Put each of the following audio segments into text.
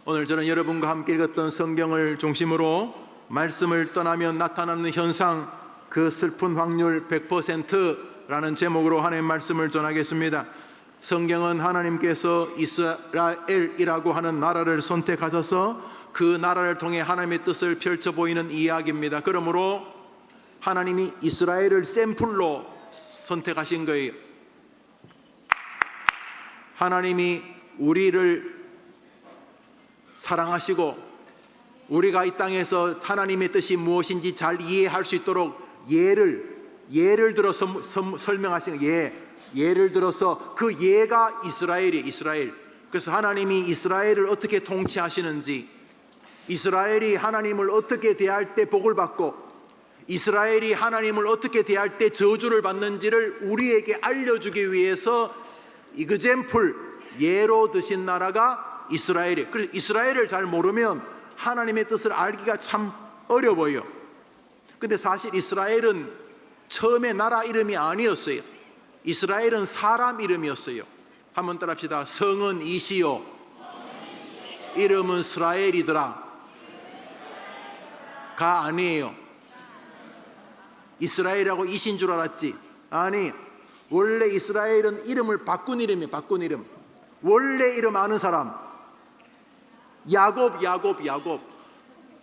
오늘 저는 여러분과 함께 읽었던 성경을 중심으로 말씀을 떠나면 나타나는 현상, 그 슬픈 확률 100%라는 제목으로 하나님의 말씀을 전하겠습니다. 성경은 하나님께서 이스라엘이라고 하는 나라를 선택하셔서 그 나라를 통해 하나님의 뜻을 펼쳐 보이는 이야기입니다. 그러므로 하나님이 이스라엘을 샘플로 선택하신 거예요. 하나님이 우리를 사랑하시고 우리가 이 땅에서 하나님의 뜻이 무엇인지 잘 이해할 수 있도록 예를 들어서 설명하신 예를 들어서 그 예가 이스라엘. 그래서 하나님이 이스라엘을 어떻게 통치하시는지, 이스라엘이 하나님을 어떻게 대할 때 복을 받고 이스라엘이 하나님을 어떻게 대할 때 저주를 받는지를 우리에게 알려주기 위해서 이그젬플, 예로 드신 나라가 이스라엘이에요. 그래서 이스라엘을 잘 모르면 하나님의 뜻을 알기가 참 어려워요. 근데 사실 이스라엘은 처음에 나라 이름이 아니었어요. 이스라엘은 사람 이름이었어요. 한번 따라합시다. 성은 이시요, 이름은 스라엘이더라. 가 아니에요. 이스라엘하고 이신 줄 알았지? 아니, 원래 이스라엘은 이름을 바꾼 이름이에요. 바꾼 이름. 원래 이름 아는 사람, 야곱.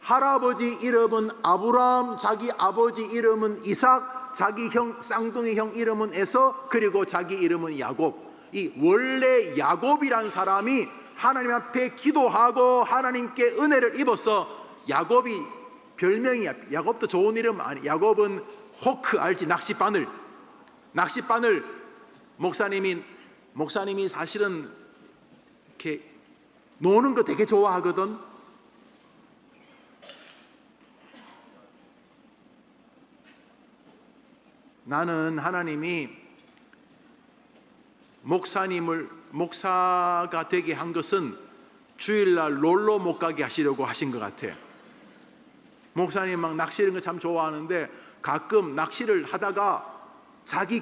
할아버지 이름은 아브라함, 자기 아버지 이름은 이삭, 자기 형 쌍둥이 형 이름은 에서, 그리고 자기 이름은 야곱. 이 원래 야곱이란 사람이 하나님 앞에 기도하고 하나님께 은혜를 입어서, 야곱이 별명이야. 야곱도 좋은 이름 아니. 야곱은 호크 알지? 낚싯바늘. 목사님이 사실은 이렇게 노는 거 되게 좋아하거든. 나는 하나님이 목사가 되게 한 것은 주일날 놀러 못 가게 하시려고 하신 것 같아. 목사님 막 낚시 이런 거 참 좋아하는데 가끔 낚시를 하다가 자기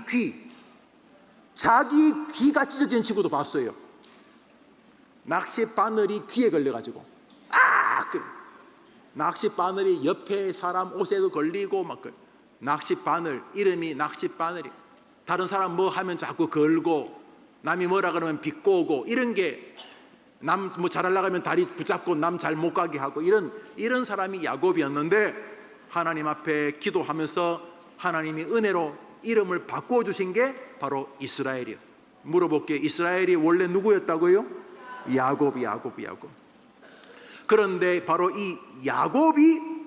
귀가 찢어지는 친구도 봤어요. 낚시 바늘이 귀에 걸려가지고 낚시 바늘이 옆에 사람 옷에도 걸리고 막 낚시 바늘, 이름이 낚시 바늘이. 다른 사람 뭐 하면 자꾸 걸고, 남이 뭐라 그러면 비꼬고, 이런 게 남 뭐 잘하려고 하면 다리 붙잡고 남 잘 못 가게 하고, 이런 사람이 야곱이었는데 하나님 앞에 기도하면서 하나님이 은혜로 이름을 바꿔주신 게 바로 이스라엘이에요. 물어볼게요. 이스라엘이 원래 누구였다고요? 야곱. 그런데 바로 이 야곱이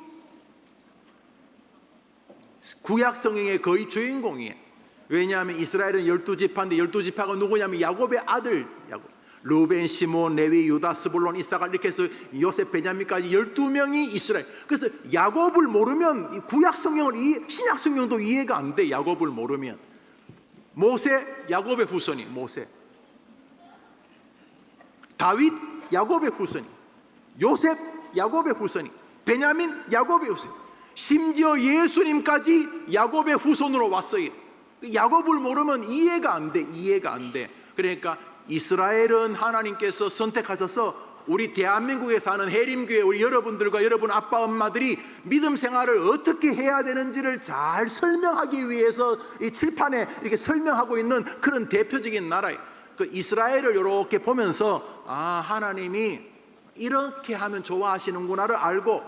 구약 성경의 거의 주인공이에요. 왜냐하면 이스라엘은 12지파인데 12지파가 누구냐면 야곱의 아들 야곱. 루벤, 시몬, 레위, 유다, 스불론, 이사갈 이렇게 해서 요셉, 베냐민까지 12명이 이스라엘. 그래서 야곱을 모르면 구약 성경을 신약 성경도 이해가 안 돼. 야곱을 모르면. 모세, 야곱의 후손이 모세. 다윗, 야곱의 후손이. 요셉, 야곱의 후손이. 베냐민, 야곱의 후손이. 심지어 예수님까지 야곱의 후손으로 왔어요. 야곱을 모르면 이해가 안 돼. 그러니까 이스라엘은 하나님께서 선택하셔서 우리 대한민국에 사는 해림교회 우리 여러분들과 여러분 아빠 엄마들이 믿음 생활을 어떻게 해야 되는지를 잘 설명하기 위해서 이 칠판에 이렇게 설명하고 있는 그런 대표적인 나라예요. 그 이스라엘을 이렇게 보면서 하나님이 이렇게 하면 좋아하시는구나를 알고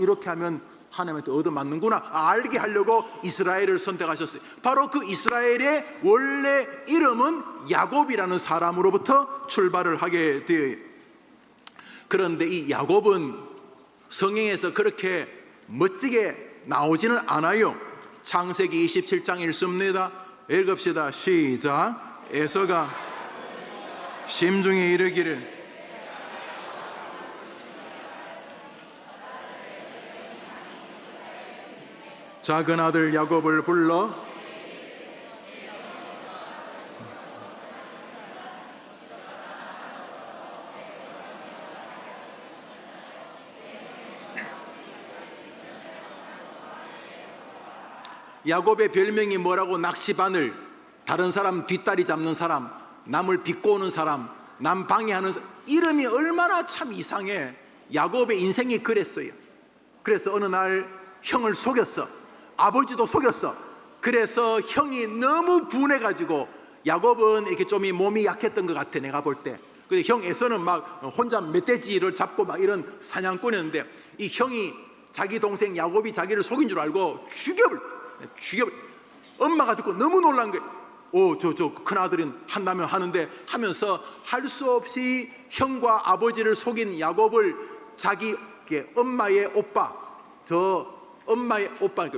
이렇게 하면 하나님한테 얻어맞는구나 알게 하려고 이스라엘을 선택하셨어요. 바로 그 이스라엘의 원래 이름은 야곱이라는 사람으로부터 출발을 하게 되어요. 그런데 이 야곱은 성경에서 그렇게 멋지게 나오지는 않아요. 창세기 27장 읽습니다. 읽읍시다. 시작. 에서가 심중에 이르기를 작은 아들 야곱을 불러 야곱의 별명이 뭐라고? 낚시바늘, 다른 사람 뒷다리 잡는 사람, 남을 비꼬는 사람, 남 방해하는 사람. 이름이 얼마나 참 이상해. 야곱의 인생이 그랬어요. 그래서 어느 날 형을 속였어. 아버지도 속였어. 그래서 형이 너무 분해가지고, 야곱은 이렇게 좀 몸이 약했던 것 같아, 내가 볼 때. 근데 형 에서는 막 혼자 멧돼지를 잡고 막 이런 사냥꾼이었는데, 이 형이 자기 동생 야곱이 자기를 속인 줄 알고 죽여버려. 엄마가 듣고 너무 놀란 거예요. 저 큰아들은 한다면 하는데 하면서 할 수 없이 형과 아버지를 속인 야곱을 자기 엄마의 오빠, 엄마의 오빠,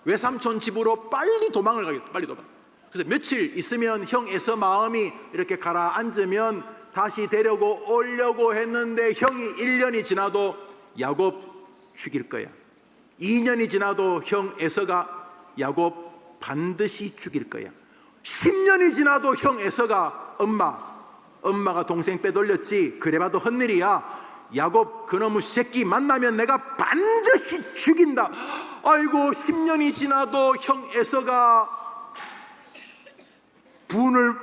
외삼촌 집으로 빨리 도망을 가겠다. 빨리 도망. 그래서 며칠 있으면 형 에서 마음이 이렇게 가라앉으면 다시 데려고 오려고 했는데, 형이 1년이 지나도 야곱 죽일 거야. 2년이 지나도 형 에서가 야곱 반드시 죽일 거야. 10년이 지나도 형 에서가 엄마가 동생 빼돌렸지, 그래봐도 헛일이야, 야곱 그놈의 새끼 만나면 내가 반드시 죽인다. 아이고, 10년이 지나도 형 에서가 분을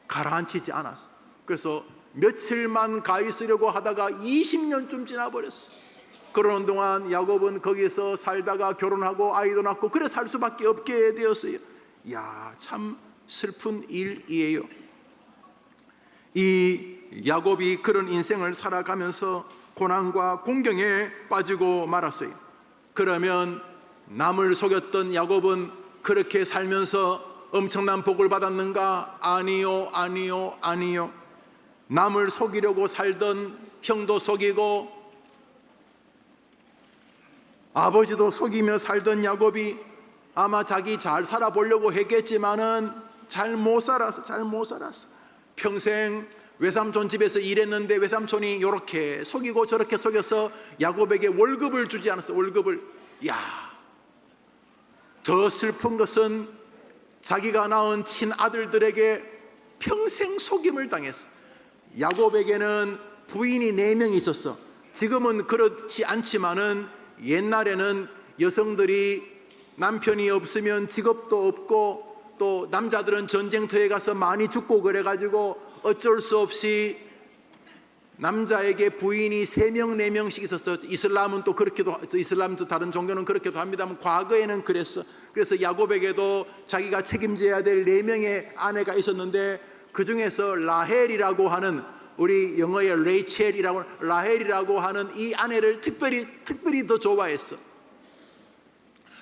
가라앉히지 않았어. 그래서 며칠만 가 있으려고 하다가 20년쯤 지나버렸어. 그러는 동안 야곱은 거기서 살다가 결혼하고 아이도 낳고 그래 살 수밖에 없게 되었어요. 야, 참 슬픈 일이에요. 이 야곱이 그런 인생을 살아가면서 고난과 공경에 빠지고 말았어요. 그러면 남을 속였던 야곱은 그렇게 살면서 엄청난 복을 받았는가? 아니요. 남을 속이려고 살던 형도 속이고 아버지도 속이며 살던 야곱이 아마 자기 잘 살아보려고 했겠지만은 잘 못 살았어. 평생 외삼촌 집에서 일했는데 외삼촌이 이렇게 속이고 저렇게 속여서 야곱에게 월급을 주지 않았어. 월급을. 더 슬픈 것은 자기가 낳은 친아들들에게 평생 속임을 당했어. 야곱에게는 부인이 4명이 있었어. 지금은 그렇지 않지만은 옛날에는 여성들이 남편이 없으면 직업도 없고 또 남자들은 전쟁터에 가서 많이 죽고 그래가지고 어쩔 수 없이 남자에게 부인이 3명 4명씩 있었어. 이슬람은 또 그렇게도, 이슬람도 다른 종교는 그렇게도 합니다만 과거에는 그랬어. 그래서 야곱에게도 자기가 책임져야 될 4명의 아내가 있었는데 그 중에서 라헬이라고 하는, 우리 영어의 라헬이라고 하는 이 아내를 특별히 더 좋아했어.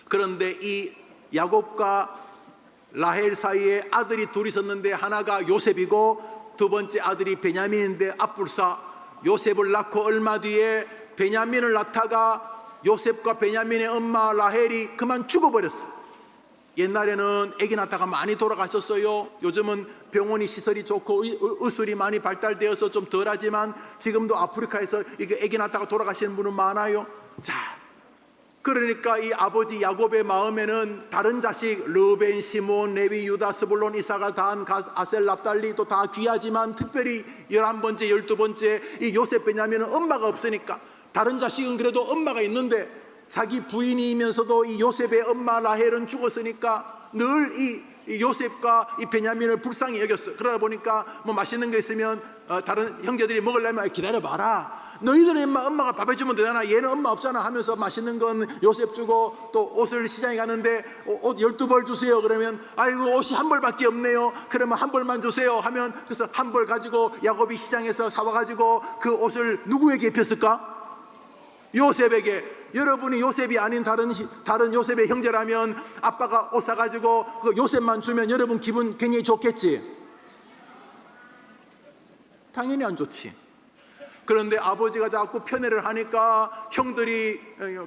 그런데 이 야곱과 라헬 사이에 아들이 둘이 있었는데 하나가 요셉이고 두 번째 아들이 베냐민인데 앞불사 요셉을 낳고 얼마 뒤에 베냐민을 낳다가 요셉과 베냐민의 엄마 라헬이 그만 죽어버렸어. 옛날에는 아기 낳다가 많이 돌아가셨어요. 요즘은 병원이 시설이 좋고 의술이 많이 발달되어서 좀 덜하지만 지금도 아프리카에서 이게 아기 낳다가 돌아가시는 분은 많아요. 자, 그러니까 이 아버지 야곱의 마음에는 다른 자식 르벤, 시몬, 레위, 유다, 스불론, 이사갈, 단, 아셀, 납달리 또 다 귀하지만 특별히 11번째, 12번째 이 요셉, 베냐민은 엄마가 없으니까, 다른 자식은 그래도 엄마가 있는데 자기 부인이면서도 이 요셉의 엄마 라헬은 죽었으니까 늘 이 요셉과 이 베냐민을 불쌍히 여겼어. 그러다 보니까 뭐 맛있는 거 있으면 다른 형제들이 먹으려면 기다려봐라, 너희들은 엄마가 밥 해주면 되잖아, 얘는 엄마 없잖아 하면서 맛있는 건 요셉 주고, 또 옷을 시장에 가는데 옷 12벌 주세요 그러면 아이고 옷이 1벌밖에 없네요. 그러면 1벌만 주세요 하면, 그래서 1벌 가지고 야곱이 시장에서 사와가지고 그 옷을 누구에게 입혔을까? 요셉에게. 여러분이 요셉이 아닌 다른 요셉의 형제라면 아빠가 옷 사가지고 그 요셉만 주면 여러분 기분 굉장히 좋겠지? 당연히 안 좋지. 그런데 아버지가 자꾸 편애를 하니까 형들이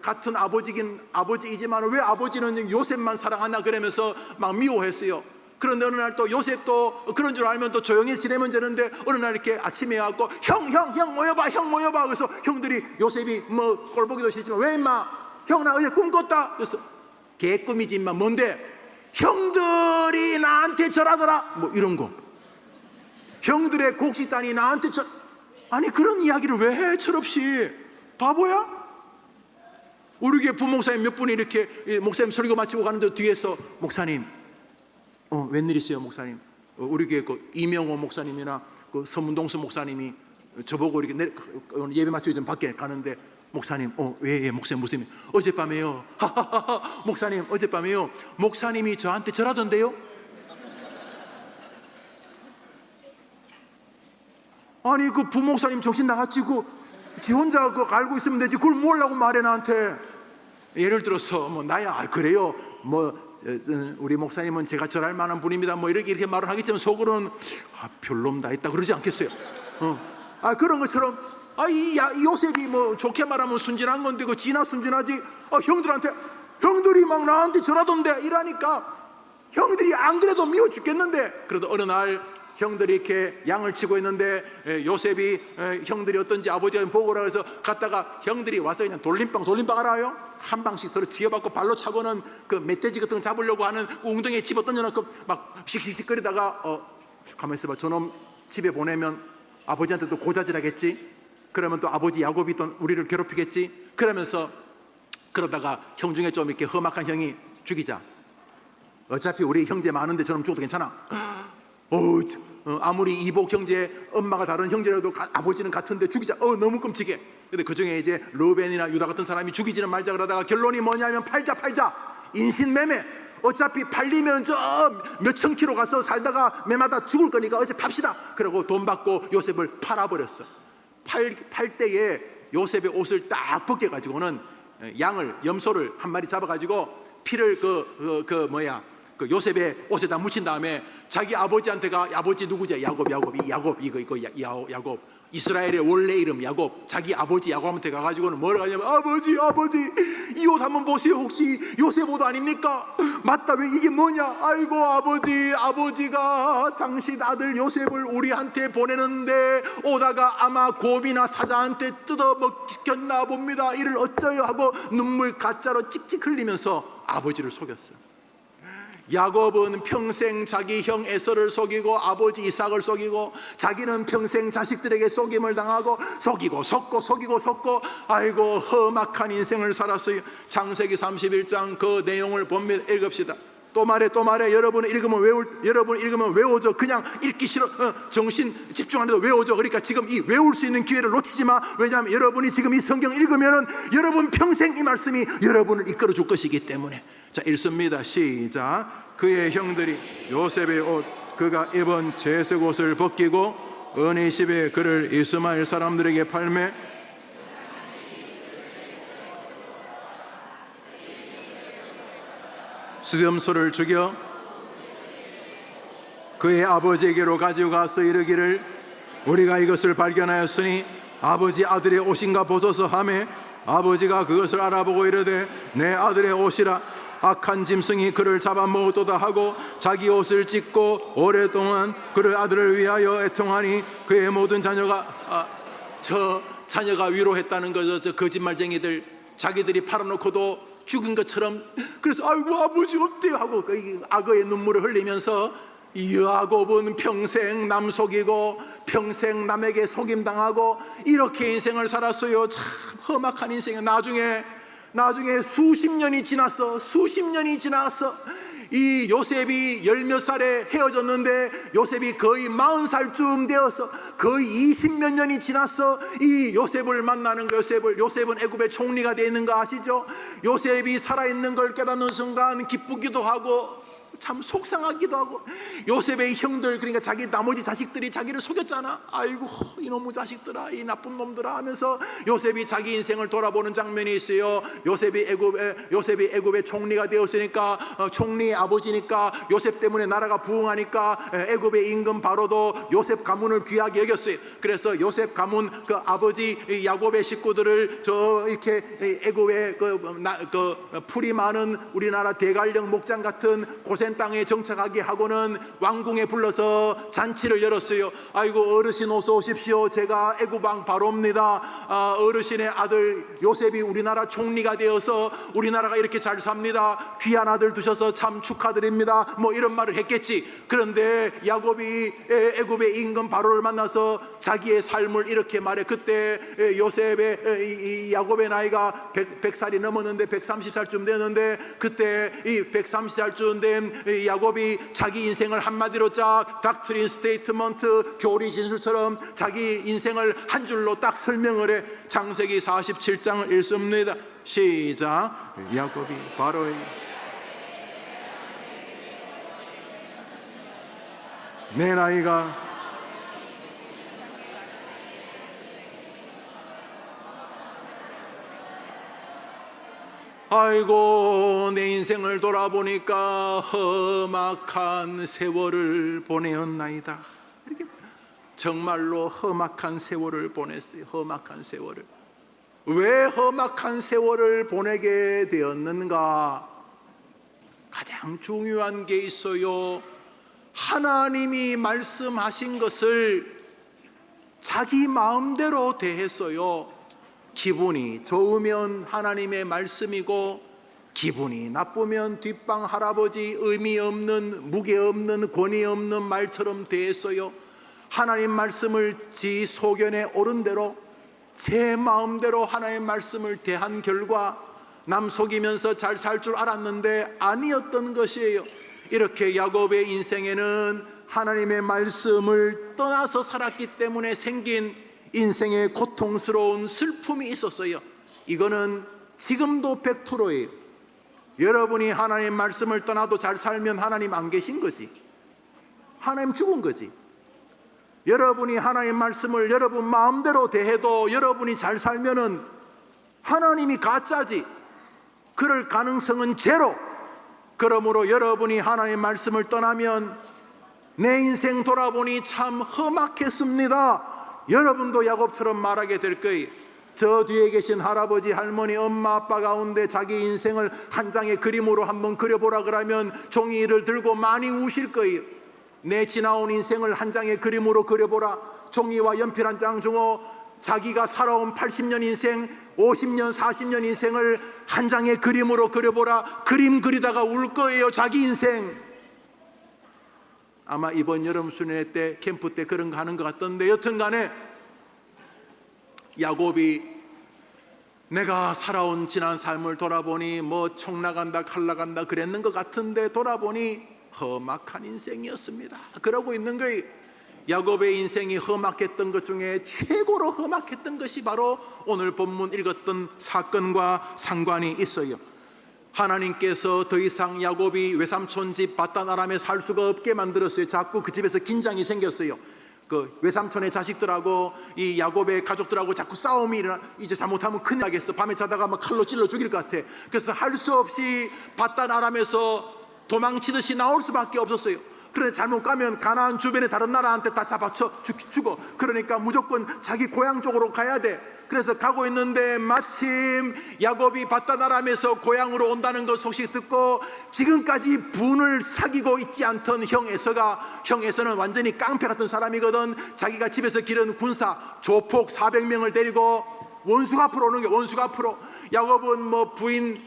같은 아버지이지만 왜 아버지는 요셉만 사랑하나 그러면서 막 미워했어요. 그런데 어느 날 또 요셉도 그런 줄 알면 또 조용히 지내면 되는데 어느 날 이렇게 아침에 와갖고 형 모여봐. 그래서 형들이, 요셉이 뭐 꼴보기도 싫지만 왜 임마, 형 나 어제 꿈 꿨다. 그래서 개꿈이지 임마. 뭔데? 형들이 나한테 절하더라, 뭐 이런 거. 형들의 곡식단이 나한테 아니 그런 이야기를 왜 해? 철없이. 바보야? 우리 교회 부목사님 몇 분이 이렇게 목사님 설교 마치고 가는데 뒤에서 목사님 웬일이세요 목사님? 우리 교회 그 이명호 목사님이나 그 서문동수 목사님이 저보고 이렇게 예배 마치고 좀 밖에 가는데, 목사님, 왜 목사님 무슨 일? 어젯밤에요. 하하하하, 목사님 어젯밤에요. 목사님이 저한테 절하던데요. 아니 그 부목사님 정신 나갔지고 지 혼자 그거 알고 있으면 되지 그걸 뭐라고 말해 나한테. 예를 들어서 뭐 나야 그래요. 뭐 우리 목사님은 제가 절할 만한 분입니다. 뭐 이렇게 말을 하겠지만 속으로는 별놈 다 있다 그러지 않겠어요? 그런 것처럼 이 요셉이 뭐 좋게 말하면 순진한 건데 그 지나 순진하지. 형들한테 형들이 막 나한테 절하던데 이러니까 형들이 안 그래도 미워 죽겠는데, 그래도 어느 날 형들이 이렇게 양을 치고 있는데 요셉이 형들이 어떤지 아버지가 보고라 해서 갔다가 형들이 와서 그냥 돌림빵 알아요? 한 방씩 서로 쥐어받고 발로 차고는 그 멧돼지 같은 거 잡으려고 하는 웅덩이에 집어 던져놓고 막 씩씩거리다가 가만히 있어봐, 저놈 집에 보내면 아버지한테 또 고자질하겠지. 그러면 또 아버지 야곱이 또 우리를 괴롭히겠지. 그러다가 형 중에 좀 이렇게 험악한 형이 죽이자. 어차피 우리 형제 많은데 저놈 죽어도 괜찮아. 아무리 이복 형제 엄마가 다른 형제라도 아버지는 같은데 죽이자. 너무 끔찍해. 근데 그 중에 이제 르벤이나 유다 같은 사람이 죽이지는 말자 그러다가 결론이 뭐냐면 팔자. 인신매매. 어차피 팔리면 저 몇천 킬로 가서 살다가 매마다 죽을 거니까 어차피 팝시다. 그러고 돈 받고 요셉을 팔아버렸어. 팔 때에 요셉의 옷을 딱 벗겨가지고는 염소를 한 마리 잡아가지고 피를 그 요셉의 옷에다 묻힌 다음에 자기 아버지한테가, 아버지 누구지? 야곱 이스라엘의 원래 이름 야곱. 자기 아버지 야곱한테 가가지고는 뭐라 하냐면, 아버지 이 옷 한번 보세요. 혹시 요셉 옷 아닙니까? 맞다, 왜 이게 뭐냐? 아이고 아버지가 당신 아들 요셉을 우리한테 보내는데 오다가 아마 곰이나 사자한테 뜯어먹혔나 봅니다. 이를 어쩌요 하고 눈물 가짜로 찍찍 흘리면서 아버지를 속였어요. 야곱은 평생 자기 형 에서를 속이고 아버지 이삭을 속이고, 자기는 평생 자식들에게 속임을 당하고 속이고 아이고 험악한 인생을 살았어요. 창세기 31장 그 내용을 봅니다. 읽읍시다. 또 말해 여러분 읽으면 외워져. 그냥 읽기 싫어, 정신 집중 안 해도 외워져. 그러니까 지금 이 외울 수 있는 기회를 놓치지 마. 왜냐하면 여러분이 지금 이 성경 읽으면은 여러분 평생 이 말씀이 여러분을 이끌어 줄 것이기 때문에. 자, 읽습니다. 시작. 그의 형들이 요셉의 옷, 그가 입은 제색 옷을 벗기고 은이십에 그를 이스마엘 사람들에게 팔매 수렴소를 죽여 그의 아버지에게로 가지고 가서 이르기를, 우리가 이것을 발견하였으니 아버지 아들의 옷인가 보소서 하매, 아버지가 그것을 알아보고 이르되 내 아들의 옷이라. 악한 짐승이 그를 잡아먹었도다 하고 자기 옷을 찢고 오랫동안 그를 아들을 위하여 애통하니 그의 모든 자녀가 자녀가 위로했다는 거죠. 저 거짓말쟁이들, 자기들이 팔아놓고도 죽은 것처럼. 그래서 아이고 아버지 어때요 하고 악어의 눈물을 흘리면서 야곱은 평생 남 속이고 평생 남에게 속임당하고 이렇게 인생을 살았어요. 참 험악한 인생이에요. 나중에 수십 년이 지났어. 이 요셉이 10몇 살에 헤어졌는데 요셉이 거의 40살쯤 되어서 거의 20몇 년이 지났어. 이 요셉을 만나는 거. 요셉은 애굽의 총리가 되어 있는 거 아시죠? 요셉이 살아있는 걸 깨닫는 순간 기쁘기도 하고 참 속상하기도 하고. 요셉의 형들, 그러니까 자기 나머지 자식들이 자기를 속였잖아. 아이고 이놈의 자식들아, 이 나쁜 놈들아 하면서 요셉이 자기 인생을 돌아보는 장면이 있어요. 요셉이 애굽의 총리가 되었으니까, 총리의 아버지니까 요셉 때문에 나라가 부흥하니까 애굽의 임금 바로도 요셉 가문을 귀하게 여겼어요. 그래서 요셉 가문 그 아버지 야곱의 식구들을 저 이렇게 애굽의 그 풀이 많은 우리나라 대관령 목장 같은 고센 땅에 정착하게 하고는 왕궁에 불러서 잔치를 열었어요. 아이고 어르신 어서 오십시오. 제가 애굽 왕 바로입니다. 어르신의 아들 요셉이 우리나라 총리가 되어서 우리나라가 이렇게 잘 삽니다. 귀한 아들 두셔서 참 축하드립니다. 뭐 이런 말을 했겠지. 그런데 야곱이 애굽의 임금 바로를 만나서 자기의 삶을 이렇게 말해. 그때 요셉의 야곱의 나이가 100살이 넘었는데 130살쯤 되는데, 그때 이 130살쯤 된 야곱이 자기 인생을 한마디로 짝 닥트린 스테이트먼트 교리 진술처럼 자기 인생을 한 줄로 딱 설명을 해. 창세기 47장을 읽습니다. 시작. 야곱이 바로의 내 나이가 아이고 내 인생을 돌아보니까 험악한 세월을 보내었나이다. 이렇게 정말로 험악한 세월을 보냈어요. 험악한 세월을. 왜 험악한 세월을 보내게 되었는가? 가장 중요한 게 있어요. 하나님이 말씀하신 것을 자기 마음대로 대했어요. 기분이 좋으면 하나님의 말씀이고 기분이 나쁘면 뒷방 할아버지 의미 없는, 무게 없는, 권위 없는 말처럼 대했어요. 하나님 말씀을 지 소견에 옳은 대로 제 마음대로 하나님 말씀을 대한 결과 남 속이면서 잘 살 줄 알았는데 아니었던 것이에요. 이렇게 야곱의 인생에는 하나님의 말씀을 떠나서 살았기 때문에 생긴 인생의 고통스러운 슬픔이 있었어요. 이거는 지금도 100%예요. 여러분이 하나님 말씀을 떠나도 잘 살면 하나님 안 계신 거지. 하나님 죽은 거지. 여러분이 하나님 말씀을 여러분 마음대로 대해도 여러분이 잘 살면은 하나님이 가짜지. 그럴 가능성은 제로. 그러므로 여러분이 하나님 말씀을 떠나면 내 인생 돌아보니 참 험악했습니다. 여러분도 야곱처럼 말하게 될 거예요. 저 뒤에 계신 할아버지, 할머니, 엄마, 아빠 가운데 자기 인생을 한 장의 그림으로 한번 그려보라 그러면 종이를 들고 많이 우실 거예요. 내 지나온 인생을 한 장의 그림으로 그려보라. 종이와 연필 한 장 주고 자기가 살아온 80년 인생, 50년, 40년 인생을 한 장의 그림으로 그려보라. 그림 그리다가 울 거예요. 자기 인생. 아마 이번 여름 수련회 때 캠프 때 그런 거 하는 것 같던데 여튼간에 야곱이 내가 살아온 지난 삶을 돌아보니 뭐 총 나간다 칼 나간다 그랬는 것 같은데 돌아보니 험악한 인생이었습니다. 그러고 있는 거예요. 야곱의 인생이 험악했던 것 중에 최고로 험악했던 것이 바로 오늘 본문 읽었던 사건과 상관이 있어요. 하나님께서 더 이상 야곱이 외삼촌 집 바단 아람에 살 수가 없게 만들었어요. 자꾸 그 집에서 긴장이 생겼어요. 그 외삼촌의 자식들하고 이 야곱의 가족들하고 자꾸 싸움이 일어나. 이제 잘못하면 큰일 나겠어. 밤에 자다가 막 칼로 찔러 죽일 것 같아. 그래서 할 수 없이 바단 아람에서 도망치듯이 나올 수밖에 없었어요. 그런데 잘못 가면 가나안 주변의 다른 나라한테 다 잡아쳐 죽어. 그러니까 무조건 자기 고향 쪽으로 가야 돼. 그래서 가고 있는데 마침 야곱이 바단 아람에서 고향으로 온다는 걸 소식 듣고 지금까지 분을 사귀고 있지 않던 형 에서는 완전히 깡패 같은 사람이거든. 자기가 집에서 기른 군사 조폭 400명을 데리고 원수가 앞으로 오는 게 원수가 앞으로. 야곱은 뭐 부인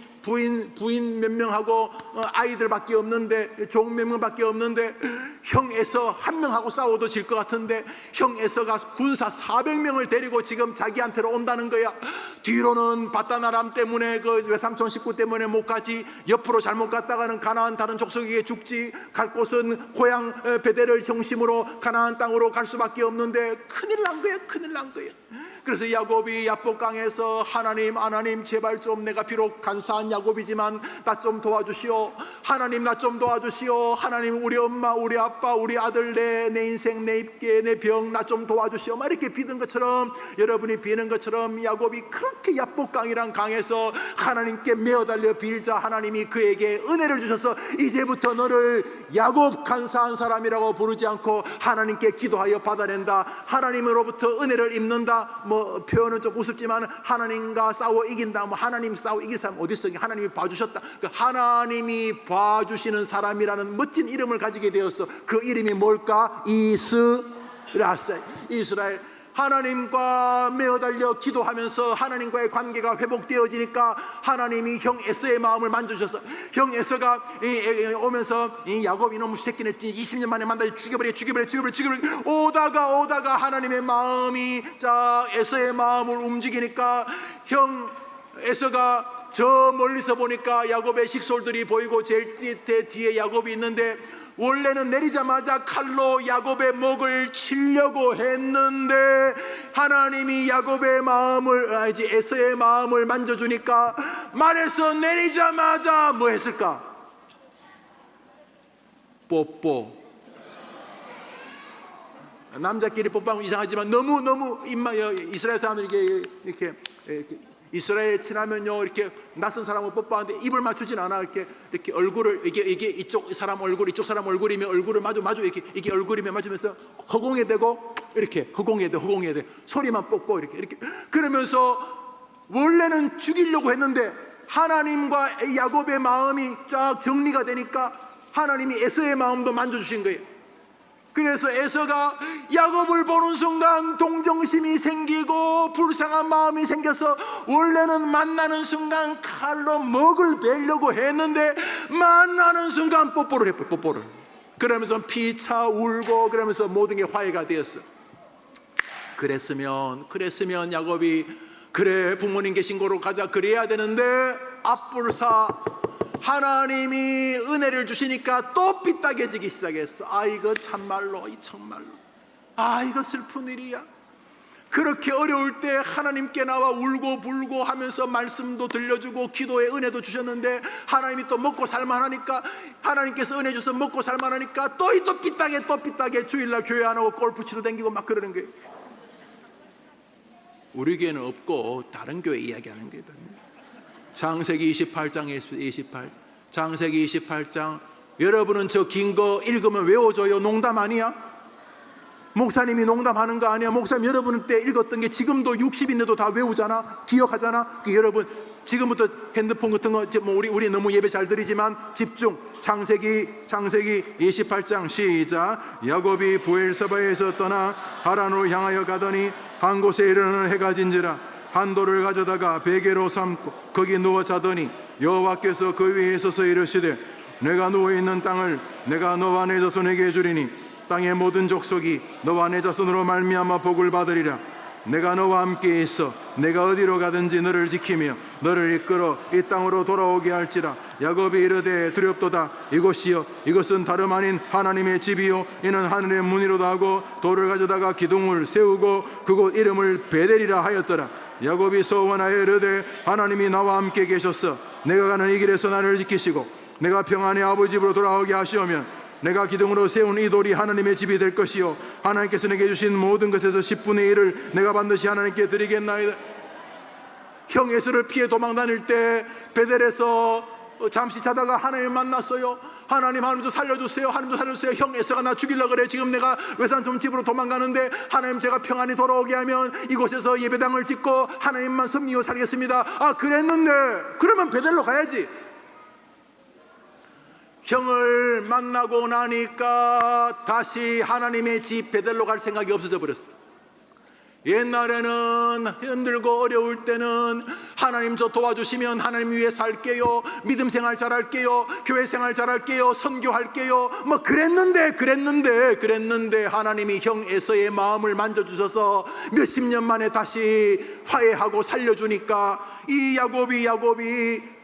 몇 명하고 아이들밖에 없는데 종 몇 명밖에 없는데 형 에서 한 명하고 싸워도 질 것 같은데 형 에서가 군사 400명을 데리고 지금 자기한테로 온다는 거야. 뒤로는 바단 아람 때문에 그 외삼촌 식구 때문에 못 가지. 옆으로 잘못 갔다가는 가나안 다른 족속에게 죽지. 갈 곳은 고향 베델을 중심으로 가나안 땅으로 갈 수밖에 없는데 큰일 난 거야. 큰일 난 거야. 그래서 야곱이 야복강에서 하나님 제발 좀, 내가 비록 간사한 야곱이지만 나 좀 도와주시오. 하나님 나 좀 도와주시오. 하나님 우리 엄마 우리 아빠 우리 아들 내 인생 내 입계 내 병 나 좀 도와주시오. 막 이렇게 비는 것처럼, 여러분이 비는 것처럼 야곱이 그렇게 야복강이란 강에서 하나님께 메어달려 빌자 하나님이 그에게 은혜를 주셔서 이제부터 너를 야곱 간사한 사람이라고 부르지 않고 하나님께 기도하여 받아낸다. 하나님으로부터 은혜를 입는다. 뭐 표현은 좀 우습지만 하나님과 싸워 이긴다. 뭐 하나님 싸워 이길 사람 어디 있어? 하나님이 봐주셨다. 그 하나님이 봐주시는 사람이라는 멋진 이름을 가지게 되었어. 그 이름이 뭘까? 이스라엘. 하나님과 메어달려 기도하면서 하나님과의 관계가 회복되어지니까 하나님이 형 에서의 마음을 만져주셔서 형 에서가 오면서 이 야곱 이놈 새끼네 20년 만에 만나서 죽여버려. 오다가 하나님의 마음이 자 에서의 마음을 움직이니까 형 에서가 저 멀리서 보니까 야곱의 식솔들이 보이고 제일 뒤에 야곱이 있는데, 원래는 내리자마자 칼로 야곱의 목을 치려고 했는데 하나님이 야곱의 마음을, 에서의 마음을 만져주니까 말에서 내리자마자 뭐 했을까? 뽀뽀. 남자끼리 뽀뽀하면 이상하지만 너무 이스라엘 사람들이 이렇게 이스라엘에 친하면요, 이렇게 낯선 사람을 뽀뽀하는데 입을 맞추진 않아. 이렇게 얼굴을, 이게 이쪽 사람 얼굴, 이쪽 사람 얼굴이면 얼굴을 마주 이게 얼굴이면 맞으면서 허공에 대고 이렇게 허공에 대 소리만 뽀뽀 이렇게 그러면서 원래는 죽이려고 했는데 하나님과 야곱의 마음이 쫙 정리가 되니까 하나님이 에서의 마음도 만져주신 거예요. 그래서 에서가 야곱을 보는 순간 동정심이 생기고 불쌍한 마음이 생겨서 원래는 만나는 순간 칼로 목을 베려고 했는데 만나는 순간 뽀뽀를 했고, 뽀뽀를. 그러면서 피차 울고 그러면서 모든 게 화해가 되었어. 그랬으면 야곱이 그래 부모님 계신 곳으로 가자 그래야 되는데 앞불사 하나님이 은혜를 주시니까 또 삐딱해지기 시작했어. 이거 참말로 이거 슬픈 일이야. 그렇게 어려울 때 하나님께 나와 울고 불고 하면서 말씀도 들려주고 기도의 은혜도 주셨는데 하나님이 또 먹고 살만하니까, 하나님께서 은혜 주셔서 먹고 살만하니까 또 삐딱해 주일날 교회 안 오고 골프 치러 다니고 막 그러는 거예요. 우리 교회는 없고 다른 교회 이야기하는 거예요. 창세기 28장 창세기 28장 여러분은 저 긴 거 읽으면 외워줘요. 농담 아니야? 목사님이 농담하는 거 아니야? 목사님 여러분 때 읽었던 게 지금도 60인데도 다 외우잖아, 기억하잖아. 여러분 지금부터 핸드폰 같은 거 우리 너무 예배 잘 드리지만 집중. 창세기 28장 시작. 야곱이 부엘세바에서 떠나 하란으로 향하여 가더니 한 곳에 이르는 해가 진지라 한 돌을 가져다가 베개로 삼고 거기 누워 자더니 여호와께서 그 위에 서서 이르시되 내가 누워있는 땅을 내가 너와 내 자손에게 주리니 땅의 모든 족속이 너와 내 자손으로 말미암아 복을 받으리라. 내가 너와 함께 있어 내가 어디로 가든지 너를 지키며 너를 이끌어 이 땅으로 돌아오게 할지라. 야곱이 이르되 두렵도다. 이곳이여 이것은 다름 아닌 하나님의 집이요 이는 하늘의 문이로다 하고 돌을 가져다가 기둥을 세우고 그곳 이름을 베델이라 하였더라. 야곱이 소원하여 이르되 하나님이 나와 함께 계셨어 내가 가는 이 길에서 나를 지키시고 내가 평안히 아버지 집으로 돌아오게 하시오면 내가 기둥으로 세운 이 돌이 하나님의 집이 될 것이요 하나님께서 내게 주신 모든 것에서 10분의 1을 내가 반드시 하나님께 드리겠나이다. 형 에서를 피해 도망 다닐 때 베델에서 잠시 자다가 하나님 만났어요. 하나님 좀 살려주세요. 하나님 좀 살려주세요. 형 에서가 나 죽이려고 그래. 지금 내가 외삼촌 집으로 도망가는데 하나님 제가 평안히 돌아오게 하면 이곳에서 예배당을 짓고 하나님만 섬기고 살겠습니다. 그랬는데 그러면 베델로 가야지. 형을 만나고 나니까 다시 하나님의 집 베델로 갈 생각이 없어져 버렸어. 옛날에는 힘들고 어려울 때는 하나님 저 도와주시면 하나님 위해 살게요, 믿음 생활 잘할게요, 교회 생활 잘할게요, 선교할게요 뭐 그랬는데 하나님이 형 에서의 마음을 만져주셔서 몇십 년 만에 다시 화해하고 살려주니까 이 야곱이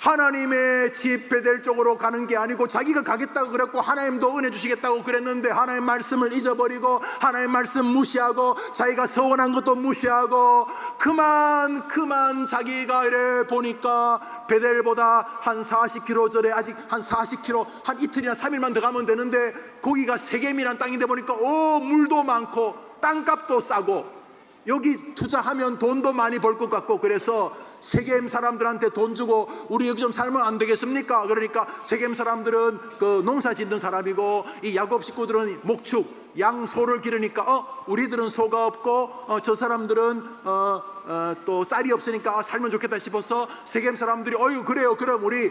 하나님의 집 베델 쪽으로 가는 게 아니고 자기가 가겠다고 그랬고 하나님도 은혜 주시겠다고 그랬는데 하나님 말씀을 잊어버리고 하나님 말씀 무시하고 자기가 서원한 것도 무시하고 그만 자기가 이래 보니까 베델보다 한 40km 전에 아직 한 40km 한 이틀이나 3일만 더 가면 되는데 거기가 세겜이란 땅인데 보니까 물도 많고 땅값도 싸고 여기 투자하면 돈도 많이 벌 것 같고 그래서 세겜 사람들한테 돈 주고 우리 여기 좀 살면 안 되겠습니까? 그러니까 세겜 사람들은 그 농사 짓는 사람이고 이 야곱 식구들은 목축 양소를 기르니까 우리들은 소가 없고 저 사람들은 또 쌀이 없으니까 살면 좋겠다 싶어서 세겜 사람들이 그래요 그럼 우리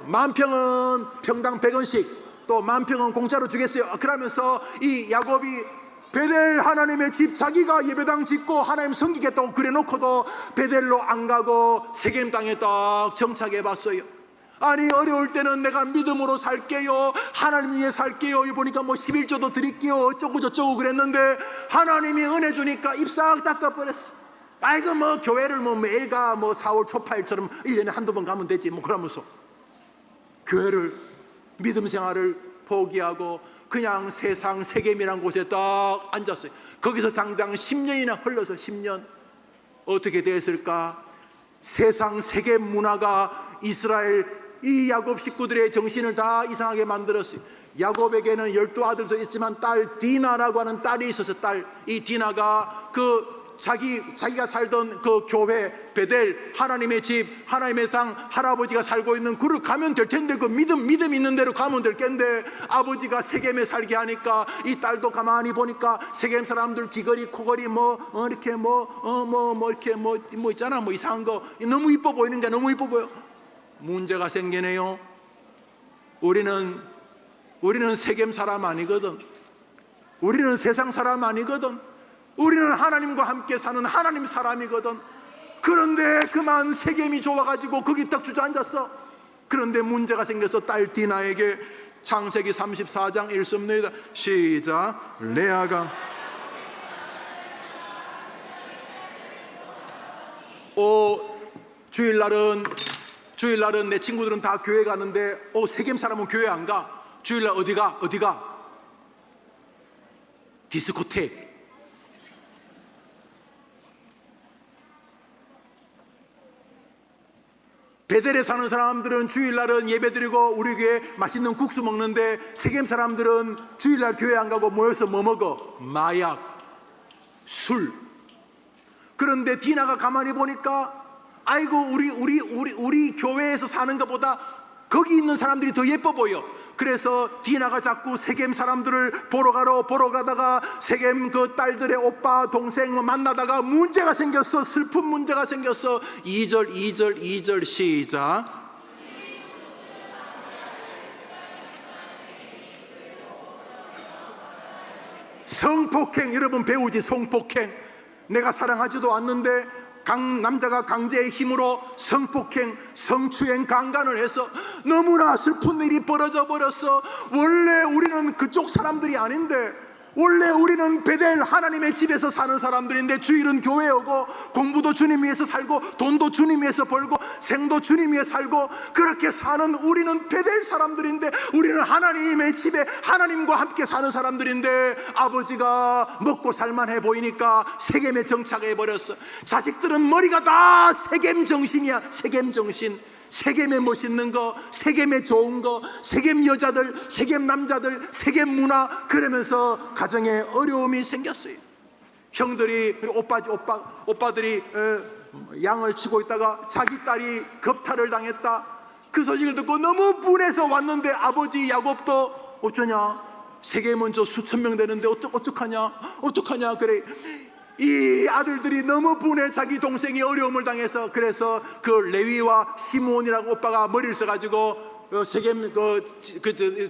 만평은 평당 100원씩 또 만평은 공짜로 주겠어요. 그러면서 이 야곱이 베델 하나님의 집 자기가 예배당 짓고 하나님 섬기겠다고 그래놓고도 베델로 안 가고 세겜 땅에 딱 정착해 봤어요. 아니 어려울 때는 내가 믿음으로 살게요, 하나님 위해 살게요, 보니까 뭐 11조도 드릴게요 어쩌고 저쩌고 그랬는데 하나님이 은혜 주니까 입 싹 닦아버렸어. 아이고 뭐 교회를 뭐 매일 가, 뭐 4월 초파일처럼 1년에 한두 번 가면 되지 뭐 그러면서 교회를, 믿음 생활을 포기하고 그냥 세상 세겜이란 곳에 딱 앉았어요. 거기서 장장 10년이나 흘러서 10년 어떻게 됐을까? 세상 세겜 문화가 이스라엘 이 야곱 식구들의 정신을 다 이상하게 만들었어요. 야곱에게는 12아들도 있지만 딸 디나라고 하는 딸이 있어서 이 디나가 자기가 살던 그 교회 베델, 하나님의 집, 하나님의 땅, 할아버지가 살고 있는 그를 가면 될 텐데, 그 믿음 있는 대로 가면 될 텐데, 아버지가 세겜에 살게 하니까 이 딸도 가만히 보니까 세겜 사람들 귀걸이 코걸이 이렇게 있잖아, 뭐 이상한 거 너무 이뻐 보이는 게 너무 이뻐 보여. 문제가 생기네요. 우리는 세겜 사람 아니거든. 우리는 세상 사람 아니거든. 우리는 하나님과 함께 사는 하나님 사람이거든. 그런데 그만 세겜이 좋아가지고 거기 딱 주저앉았어. 그런데 문제가 생겨서 딸 디나에게 창세기 34장 읽습니다. 시작. 레아가 주일날은 내 친구들은 다 교회 가는데 세겜 사람은 교회 안 가. 주일날 어디가? 디스코텍. 베델에 사는 사람들은 주일날은 예배드리고 우리 교회 맛있는 국수 먹는데, 세겜 사람들은 주일날 교회 안 가고 모여서 뭐 먹어? 마약, 술. 그런데 디나가 가만히 보니까 아이고 우리 교회에서 사는 것보다 거기 있는 사람들이 더 예뻐 보여. 그래서 디나가 자꾸 세겜 사람들을 보러 가다가 세겜 그 딸들의 오빠 동생 만나다가 문제가 생겼어. 슬픈 문제가 생겼어. 2절 시작. 성폭행, 여러분 배우지. 성폭행. 내가 사랑하지도 않는데 남자가 강제의 힘으로 성폭행, 성추행, 강간을 해서 너무나 슬픈 일이 벌어져 버렸어. 원래 우리는 그쪽 사람들이 아닌데, 원래 우리는 베델 하나님의 집에서 사는 사람들인데, 주일은 교회 오고 공부도 주님 위해서 살고 돈도 주님 위해서 벌고 생도 주님 위해 살고 그렇게 사는 우리는 베델 사람들인데, 우리는 하나님의 집에 하나님과 함께 사는 사람들인데, 아버지가 먹고 살만해 보이니까 세겜에 정착해 버렸어. 자식들은 머리가 다 세겜 정신이야. 세겜 정신. 세겜에 멋있는 거, 세겜에 좋은 거, 세겜 여자들, 세겜 남자들, 세겜 문화, 그러면서 가정에 어려움이 생겼어요. 형들이, 오빠들이 양을 치고 있다가 자기 딸이 겁탈을 당했다. 그 소식을 듣고 너무 분해서 왔는데, 아버지 야곱도 어쩌냐, 세겜은 저 수천 명 되는데 어떡하냐. 그래, 이 아들들이 너무 분해. 자기 동생이 어려움을 당해서. 그래서 그 레위와 시므온이라고 오빠가 머리를 써가지고 세겜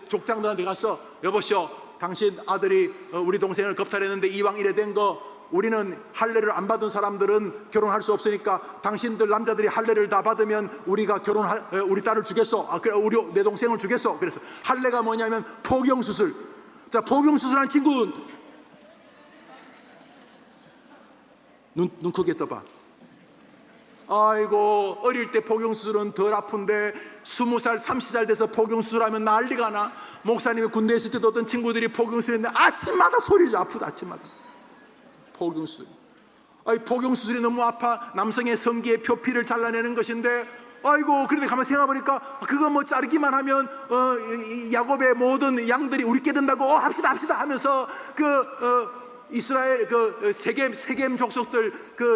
족장들한테 가서, 여보시오, 당신 아들이 우리 동생을 겁탈했는데 이왕 이래 된 거, 우리는 할례를 안 받은 사람들은 결혼할 수 없으니까 당신들 남자들이 할례를 다 받으면 우리가 우리 딸을 주겠소. 내 동생을 주겠소. 그래서 할례가 뭐냐면 포경수술. 자, 포경수술한 친구 눈 크게 떠봐. 아이고, 어릴 때 포경수술은 덜 아픈데 20살 30살 돼서 포경수술하면 난리가 나. 목사님이 군대에 있을 때도 어떤 친구들이 포경수술했는데 아침마다 소리죠. 아프다, 아침마다. 포경수술. 포경수술이 너무 아파. 남성의 성기의 표피를 잘라내는 것인데, 아이고, 그런데 가만 생각해보니까 그거 뭐 자르기만 하면 야곱의 모든 양들이 우리께 된다고 합시다 하면서 이스라엘 세겜 족속들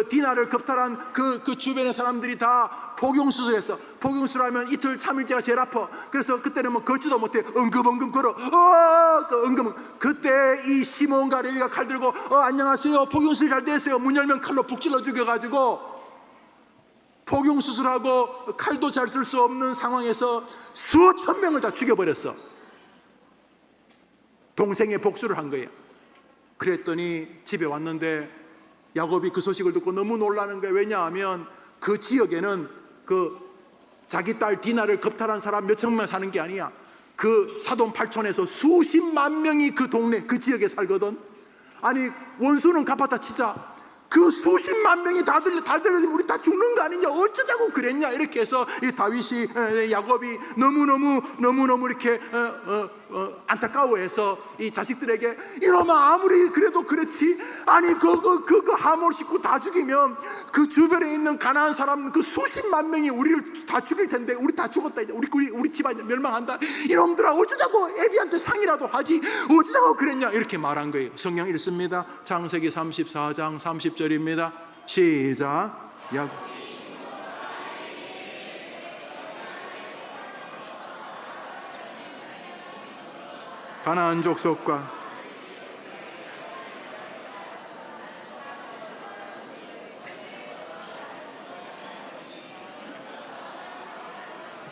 디나를 겁탈한 그 주변의 사람들이 다 포경수술했어. 포경수술하면 이틀 3일째가 제일 아파. 그래서 그때는 뭐 걷지도 못해. 엉금엉금 걸어. 그때 이 시몬과 레위가 칼 들고 안녕하세요, 포경수술 잘 됐어요. 문 열면 칼로 북 찔러 죽여가지고, 포경수술하고 칼도 잘 쓸 수 없는 상황에서 수천 명을 다 죽여버렸어. 동생의 복수를 한 거예요. 그랬더니 집에 왔는데 야곱이 그 소식을 듣고 너무 놀라는 거예요. 왜냐하면 그 지역에는 자기 딸 디나를 겁탈한 사람 몇 천명 사는 게 아니야. 그 사돈 8촌에서 수십만 명이 그 동네, 그 지역에 살거든. 아니, 원수는 갚았다 치자, 그 수십만 명이 다 들려서 우리 다 죽는 거 아니냐, 어쩌자고 그랬냐, 이렇게 해서 이 다윗이 야곱이 너무너무 이렇게 안타까워해서 이 자식들에게, 이놈아 아무리 그래도 그렇지, 아니 그 하몰 식구 다 죽이면 그 주변에 있는 가나안 사람 그 수십만 명이 우리를 다 죽일 텐데, 우리 다 죽었다, 이제 우리 집안 멸망한다, 이놈들아 어쩌자고 애비한테 상이라도 하지, 어쩌자고 그랬냐, 이렇게 말한 거예요. 성경 읽습니다. 창세기 34장 30절입니다. 시작. 가나안 족속과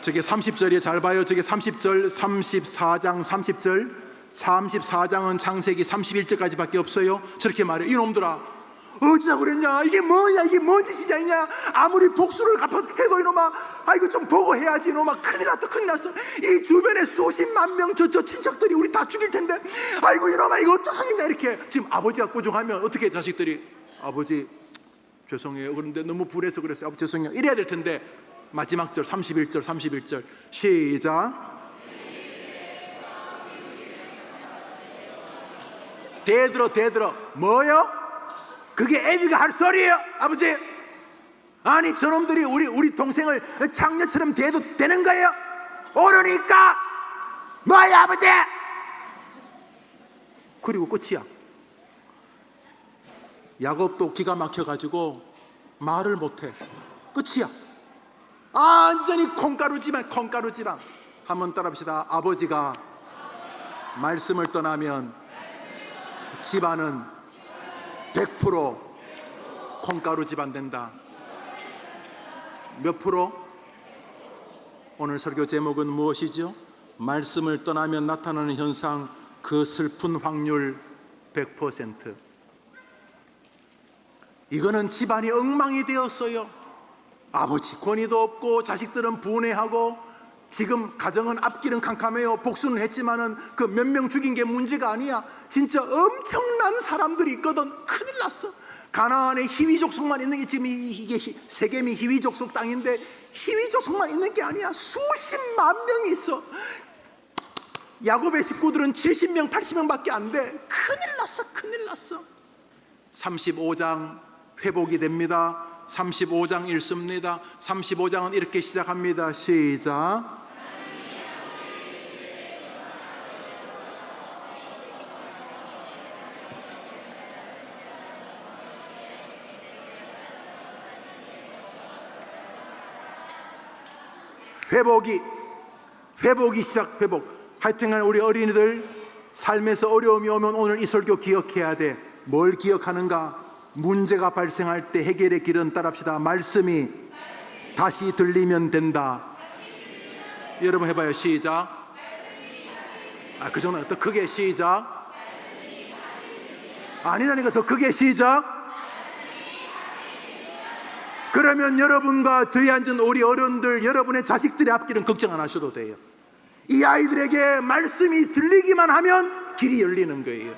저게 30절이에요. 잘 봐요. 저게 30절, 34장 30절, 34장은 창세기 31절까지밖에 없어요. 저렇게 말해요. 이놈들아 어찌나 그랬냐, 이게 뭐냐, 이게 뭔 짓이냐, 아무리 복수를 갚아해도 이놈아, 이거 좀 보고 해야지, 이놈아 큰일 났다, 큰일 났어, 이 주변에 수십만 명 저 친척들이 우리 다 죽일 텐데, 아이고 이놈아 이거 어떡하겠냐, 이렇게 지금 아버지가 꾸중하면 어떻게 자식들이, 아버지 죄송해요, 그런데 너무 불해서 그랬어요, 아버지 죄송해요, 이래야 될 텐데, 마지막 절 31절 시작. 대들어 뭐요? 그게 애비가 할 소리예요, 아버지? 아니 저놈들이 우리 동생을 장녀처럼 대도 되는 거예요? 오르니까 뭐야 아버지? 그리고 끝이야. 야곱도 기가 막혀가지고 말을 못해. 끝이야. 완전히 콩가루지만. 한번 따라합시다. 아버지가 말씀을 떠나면 집안은 100% 콩가루 집안 된다. 몇 프로? 오늘 설교 제목은 무엇이죠? 말씀을 떠나면 나타나는 현상, 그 슬픈 확률 100%. 이거는 집안이 엉망이 되었어요. 아버지 권위도 없고 자식들은 분해하고, 지금 가정은 앞길은 캄캄해요. 복수는 했지만은 그 몇 명 죽인 게 문제가 아니야. 진짜 엄청난 사람들이 있거든. 큰일 났어. 가나안에 희위 족속만 있는 게, 지금 이게 세겜이 희위 족속 땅인데 희위 족속만 있는 게 아니야. 수십만 명이 있어. 야곱의 식구들은 70명 80명밖에 안 돼. 큰일 났어. 35장 회복이 됩니다. 35장 읽습니다. 35장은 이렇게 시작합니다. 시작. 회복이 시작. 하여튼간 우리 어린이들 삶에서 어려움이 오면 오늘 이 설교 기억해야 돼. 뭘 기억하는가? 문제가 발생할 때 해결의 길은, 따라합시다, 말씀이 다시 들리면 된다. 여러분 해봐요. 시작. 그 정도 더 크게 시작. 아니라니까, 더 크게 시작. 그러면 여러분과 뒤에 앉은 우리 어른들, 여러분의 자식들의 앞길은 걱정 안 하셔도 돼요. 이 아이들에게 말씀이 들리기만 하면 길이 열리는 거예요.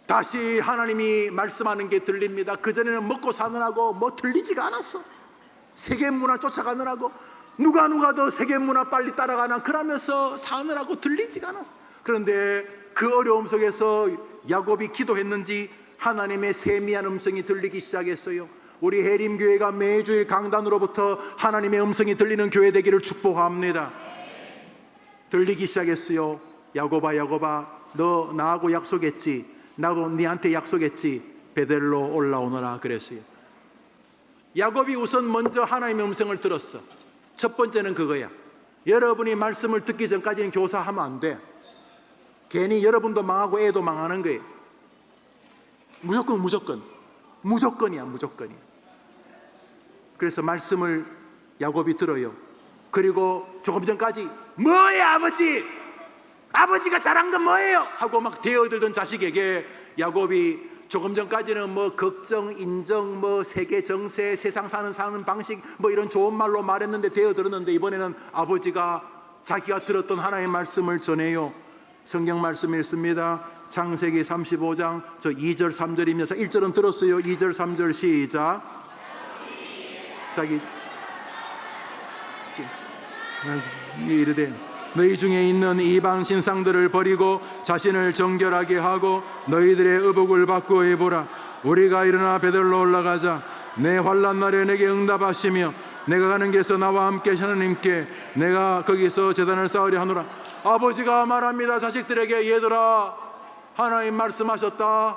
다시 하나님이 말씀하는 게 들립니다. 그전에는 먹고 사느라고 뭐 들리지가 않았어. 세계 문화 쫓아가느라고 누가 더 세계 문화 빨리 따라가나 그러면서 사느라고 들리지가 않았어. 그런데 그 어려움 속에서 야곱이 기도했는지 하나님의 세미한 음성이 들리기 시작했어요. 우리 해림교회가 매주일 강단으로부터 하나님의 음성이 들리는 교회 되기를 축복합니다. 들리기 시작했어요. 야곱아 너 나하고 약속했지, 나도 네한테 약속했지, 베델로 올라오너라 그랬어요. 야곱이 우선 먼저 하나님의 음성을 들었어. 첫 번째는 그거야. 여러분이 말씀을 듣기 전까지는 교사하면 안 돼. 괜히 여러분도 망하고 애도 망하는 거예요. 무조건이야. 그래서 말씀을 야곱이 들어요. 그리고 조금 전까지 뭐야 아버지가 잘한 건 뭐예요? 하고 막 대어들던 자식에게 야곱이 조금 전까지는 뭐 걱정, 인정, 뭐 세계 정세, 세상 사는 방식 뭐 이런 좋은 말로 말했는데 대어들었는데, 이번에는 아버지가 자기가 들었던 하나님의 말씀을 전해요. 성경 말씀 읽습니다. 창세기 35장 저 2절 3절입니다. 자, 1절은 들었어요. 2절 3절 시작. 자기 이르되 너희 중에 있는 이방 신상들을 버리고 자신을 정결하게 하고 너희들의 의복을 바꾸어 입으라. 우리가 일어나 베들로 올라가자. 내 환난 날에 내게 응답하시며 내가 가는 길에서 나와 함께 하나님께 내가 거기서 제단을 쌓으려 하노라. 아버지가 말합니다. 자식들에게 얘들아 하나님 말씀하셨다.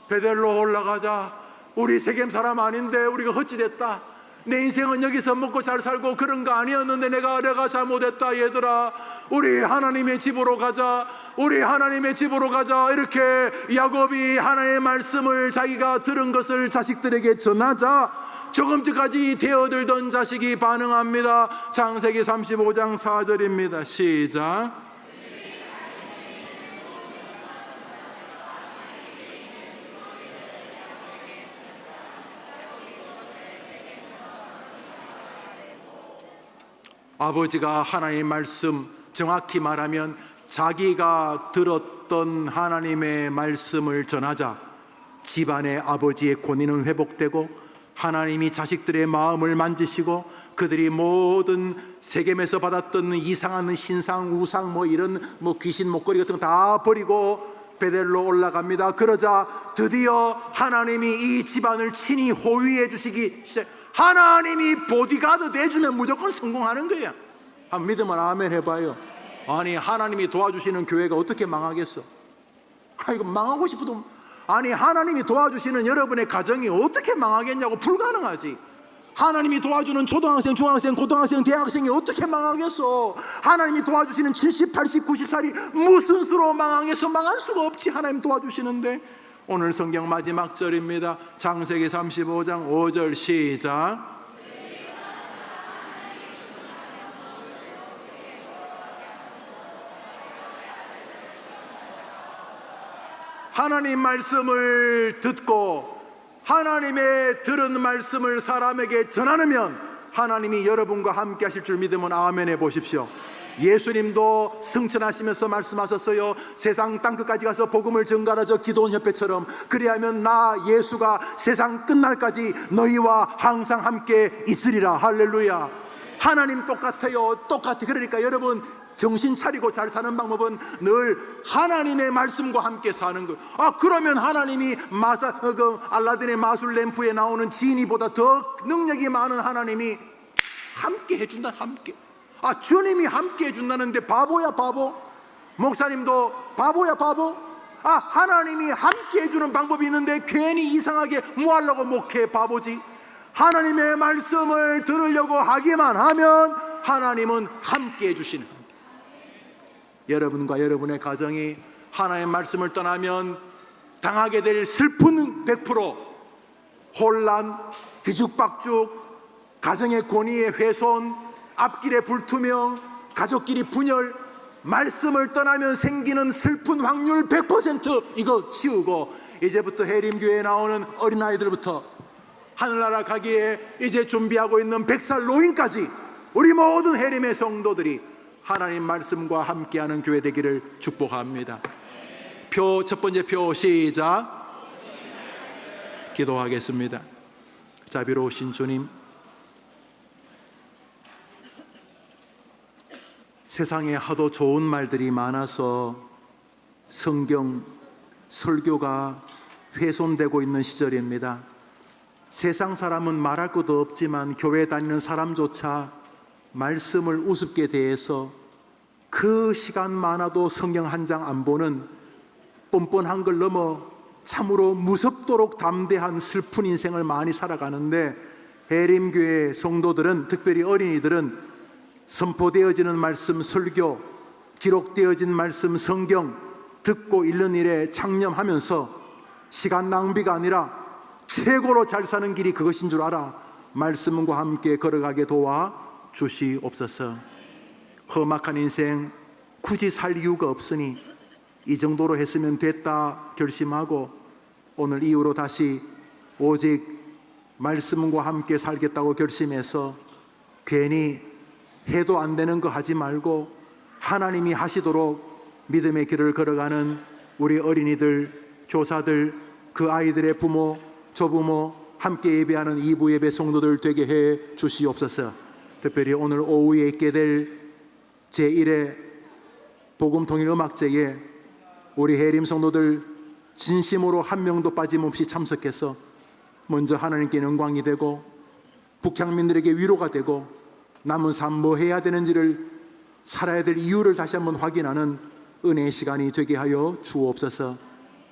베델로 올라가자. 우리 세겜 사람 아닌데 우리가 헛짓했다. 내 인생은 여기서 먹고 잘 살고 그런 거 아니었는데 내가 잘못했다. 얘들아 우리 하나님의 집으로 가자. 우리 하나님의 집으로 가자. 이렇게 야곱이 하나님의 말씀을 자기가 들은 것을 자식들에게 전하자 조금 전까지 대어들던 자식이 반응합니다. 창세기 35장 4절입니다. 시작. 아버지가 하나님의 말씀, 정확히 말하면 자기가 들었던 하나님의 말씀을 전하자 집안의 아버지의 권위는 회복되고 하나님이 자식들의 마음을 만지시고 그들이 모든 세겜에서 받았던 이상한 신상, 우상 이런 귀신 목걸이 같은 거 다 버리고 베델로 올라갑니다. 그러자 드디어 하나님이 이 집안을 친히 호위해 주시기 시작. 하나님이 보디가드 내주면 무조건 성공하는 거야. 한번 믿으면 아멘 해봐요. 아니 하나님이 도와주시는 교회가 어떻게 망하겠어? 이거 망하고 싶어도 아니 하나님이 도와주시는 여러분의 가정이 어떻게 망하겠냐고. 불가능하지. 하나님이 도와주는 초등학생, 중학생, 고등학생, 대학생이 어떻게 망하겠어? 하나님이 도와주시는 70, 80, 90살이 무슨 수로 망하겠어? 망할 수가 없지. 하나님 도와주시는데. 오늘 성경 마지막 절입니다. 창세기 35장 5절 시작. 하나님 말씀을 듣고 하나님의 들은 말씀을 사람에게 전하면 하나님이 여러분과 함께 하실 줄 믿으면 아멘 해보십시오. 예수님도 승천하시면서 말씀하셨어요. 세상 땅끝까지 가서 복음을 전가하자. 기도원 협회처럼 그리하면 나 예수가 세상 끝날까지 너희와 항상 함께 있으리라. 할렐루야. 하나님 똑같아요. 똑같아. 그러니까 여러분 정신 차리고 잘 사는 방법은 늘 하나님의 말씀과 함께 사는 거예요. 그러면 하나님이 알라딘의 마술 램프에 나오는 지니보다 더 능력이 많은 하나님이 함께 해준다. 함께. 주님이 함께 해준다는데 바보야 바보? 목사님도 바보야 바보? 하나님이 함께 해주는 방법이 있는데 괜히 이상하게 뭐 하려고 목회 바보지? 하나님의 말씀을 들으려고 하기만 하면 하나님은 함께 해주시는. 여러분과 여러분의 가정이 하나님의 말씀을 떠나면 당하게 될 슬픈 100%, 혼란, 뒤죽박죽, 가정의 권위의 훼손, 앞길의 불투명, 가족끼리 분열, 말씀을 떠나면 생기는 슬픈 확률 100% 이거 치우고 이제부터 해림교회에 나오는 어린아이들부터 하늘나라 가기에 이제 준비하고 있는 100살 노인까지 우리 모든 해림의 성도들이 하나님 말씀과 함께하는 교회 되기를 축복합니다. 첫 번째 표 시작. 기도하겠습니다. 자비로우신 주님, 세상에 하도 좋은 말들이 많아서 성경 설교가 훼손되고 있는 시절입니다. 세상 사람은 말할 것도 없지만 교회 다니는 사람조차 말씀을 우습게 대해서 그 시간 많아도 성경 한 장 안 보는 뻔뻔한 걸 넘어 참으로 무섭도록 담대한 슬픈 인생을 많이 살아가는데 해림교회 성도들은, 특별히 어린이들은 선포되어지는 말씀 설교, 기록되어진 말씀 성경 듣고 읽는 일에 창념하면서 시간 낭비가 아니라 최고로 잘 사는 길이 그것인 줄 알아 말씀과 함께 걸어가게 도와 주시옵소서. 험악한 인생 굳이 살 이유가 없으니 이 정도로 했으면 됐다 결심하고 오늘 이후로 다시 오직 말씀과 함께 살겠다고 결심해서 괜히 해도 안 되는 거 하지 말고 하나님이 하시도록 믿음의 길을 걸어가는 우리 어린이들, 교사들, 그 아이들의 부모, 조부모, 함께 예배하는 이부 예배 성도들 되게 해 주시옵소서. 특별히 오늘 오후에 있게 될 제1회 복음 통일 음악제에 우리 해림 성도들 진심으로 한 명도 빠짐없이 참석해서 먼저 하나님께 영광이 되고 북향민들에게 위로가 되고 남은 삶 뭐 해야 되는지를, 살아야 될 이유를 다시 한번 확인하는 은혜의 시간이 되게 하여 주옵소서.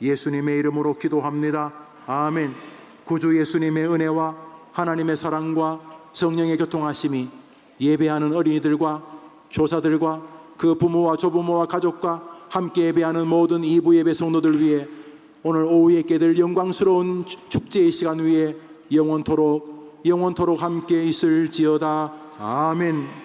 예수님의 이름으로 기도합니다. 아멘. 구주 예수님의 은혜와 하나님의 사랑과 성령의 교통하심이 예배하는 어린이들과 교사들과 그 부모와 조부모와 가족과 함께 예배하는 모든 이부 예배 성도들 위해 오늘 오후에 있게 될 영광스러운 축제의 시간 위에 영원토록 함께 있을지어다. 아멘.